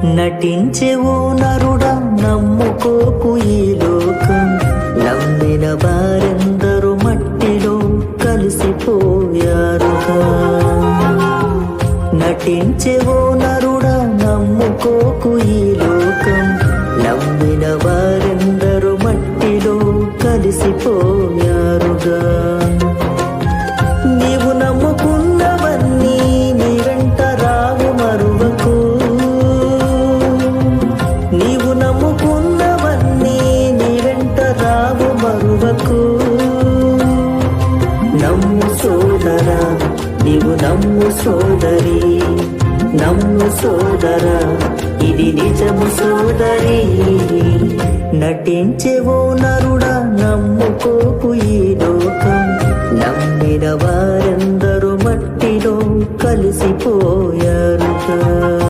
నటించే ఓ నరుడా నమ్ముకోకు ఈ లోకం, నమ్మిన వారెందరూ మట్టిలో కలిసిపోయారుగా. నటించే ఓ నరుడా నమ్ముకోకు ఈ లోకం, నమ్మిన వారెందరూ మట్టిలో కలిసిపోయారుగా. నీవు నమ్ముకున్నవన్నీ నీ వెంట రావు మరువకు, నీవు నమ్ముకున్నవన్నీ నీ వెంట రావు మరువకు. నమ్ము సోదరా, నీవు నమ్ము సోదరి, నమ్ము సోదరా, ఇది నిజము సోదరి. నటించే ఓ నరుడా నమ్ముకోకు ఈ లోకం, నమ్మిన వారెందరూ మట్టిలో కలిసిపోయారుగా.